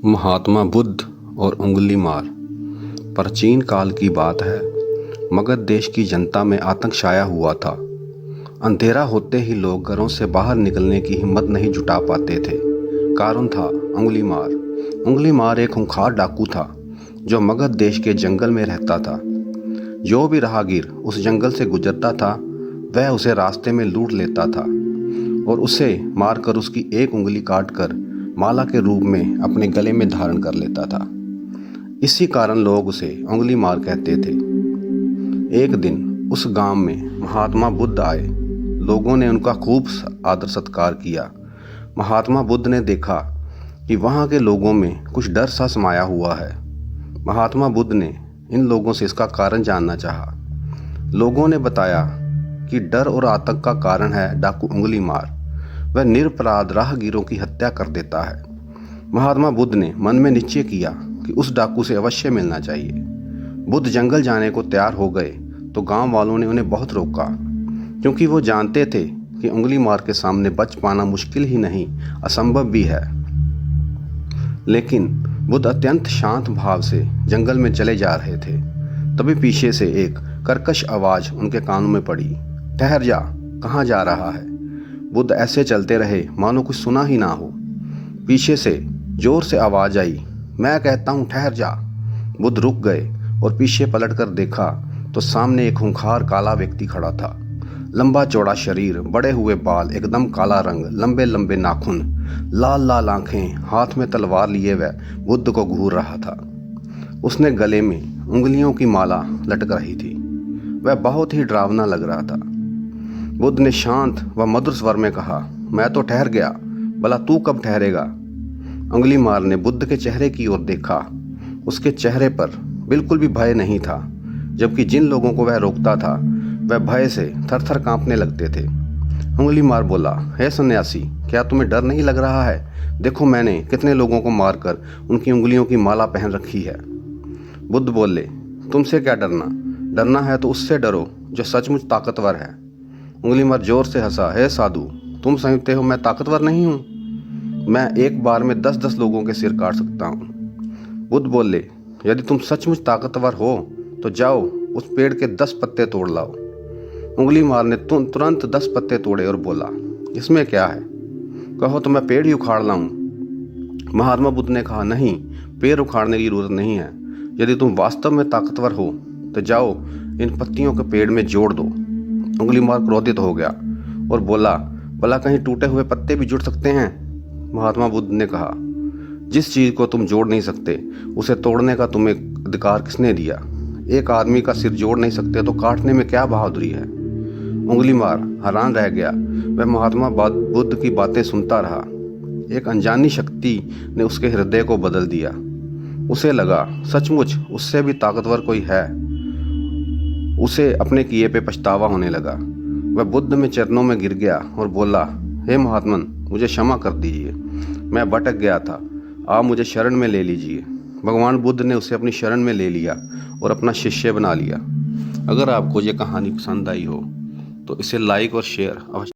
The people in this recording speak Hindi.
महात्मा बुद्ध और उंगली मार। प्राचीन काल की बात है। मगध देश की जनता में आतंक छाया हुआ था। अंधेरा होते ही लोग घरों से बाहर निकलने की हिम्मत नहीं जुटा पाते थे। कारण था उंगली मार। उंगली मार एक खूंखार डाकू था जो मगध देश के जंगल में रहता था। जो भी राहगीर उस जंगल से गुजरता था वह उसे रास्ते में लूट लेता था और उसे मारकर उसकी एक उंगली काटकर माला के रूप में अपने गले में धारण कर लेता था। इसी कारण लोग उसे उंगली मार कहते थे। एक दिन उस गांव में महात्मा बुद्ध आए। लोगों ने उनका खूब आदर सत्कार किया। महात्मा बुद्ध ने देखा कि वहां के लोगों में कुछ डर सा समाया हुआ है। महात्मा बुद्ध ने इन लोगों से इसका कारण जानना चाहा। लोगों ने बताया कि डर और आतंक का कारण है डाकू उंगली मार। वह निरपराध राहगीरों की हत्या कर देता है। महात्मा बुद्ध ने मन में निश्चय किया कि उस डाकू से अवश्य मिलना चाहिए। बुद्ध जंगल जाने को तैयार हो गए तो गांव वालों ने उन्हें बहुत रोका, क्योंकि वो जानते थे कि उंगली मार के सामने बच पाना मुश्किल ही नहीं, असंभव भी है। लेकिन बुद्ध अत्यंत शांत भाव से जंगल में चले जा रहे थे। तभी पीछे से एक कर्कश आवाज उनके कानों में पड़ी। ठहर जा, कहाँ जा रहा है? बुद्ध ऐसे चलते रहे मानो कुछ सुना ही ना हो। पीछे से जोर से आवाज आई, मैं कहता हूँ ठहर जा। बुद्ध रुक गए और पीछे पलटकर देखा तो सामने एक खूंखार काला व्यक्ति खड़ा था। लंबा चौड़ा शरीर, बड़े हुए बाल, एकदम काला रंग, लंबे लंबे नाखून, लाल लाल आंखें, हाथ में तलवार लिए वह बुद्ध को घूर रहा था। उसने गले में उंगलियों की माला लटक रही थी। वह बहुत ही डरावना लग रहा था। बुद्ध ने शांत व मधुर स्वर में कहा, मैं तो ठहर गया, भला तू कब ठहरेगा? उंगली मार ने बुद्ध के चेहरे की ओर देखा। उसके चेहरे पर बिल्कुल भी भय नहीं था, जबकि जिन लोगों को वह रोकता था वह भय से थर-थर कांपने लगते थे। उंगली मार बोला, हे सन्यासी, क्या तुम्हें डर नहीं लग रहा है? देखो मैंने कितने लोगों को मारकर उनकी उंगलियों की माला पहन रखी है। बुद्ध बोले, तुमसे क्या डरना? डरना है तो उससे डरो जो सचमुच ताकतवर है। उंगली मार जोर से हंसा, हे साधु, तुम समझते हो मैं ताकतवर नहीं हूँ? मैं एक बार में 10-10 लोगों के सिर काट सकता हूँ। बुद्ध बोले, यदि तुम सचमुच ताकतवर हो तो जाओ उस पेड़ के 10 पत्ते तोड़ लाओ। उंगली मार ने तुरंत 10 पत्ते तोड़े और बोला, इसमें क्या है? कहो तो मैं पेड़ ही उखाड़ लाऊं। महात्मा बुद्ध ने कहा, नहीं, पेड़ उखाड़ने की जरूरत नहीं है। यदि तुम वास्तव में ताकतवर हो तो जाओ इन पत्तियों को पेड़ में जोड़ दो। उंगली मार क्रोधित हो गया और बोला, भला कहीं टूटे हुए पत्ते भी जुड़ सकते हैं? महात्मा बुद्ध ने कहा, जिस चीज को तुम जोड़ नहीं सकते उसे तोड़ने का तुम्हें अधिकार किसने दिया? एक आदमी का सिर जोड़ नहीं सकते तो काटने में क्या बहादुरी है? उंगली मार हैरान रह गया। वह महात्मा बुद्ध की बातें सुनता रहा। एक अनजानी शक्ति ने उसके हृदय को बदल दिया। उसे लगा सचमुच उससे भी ताकतवर कोई है। उसे अपने किए पे पछतावा होने लगा। वह बुद्ध में चरणों में गिर गया और बोला, हे महात्मन, मुझे क्षमा कर दीजिए, मैं भटक गया था, आप मुझे शरण में ले लीजिए। भगवान बुद्ध ने उसे अपनी शरण में ले लिया और अपना शिष्य बना लिया। अगर आपको ये कहानी पसंद आई हो तो इसे लाइक और शेयर अवश्य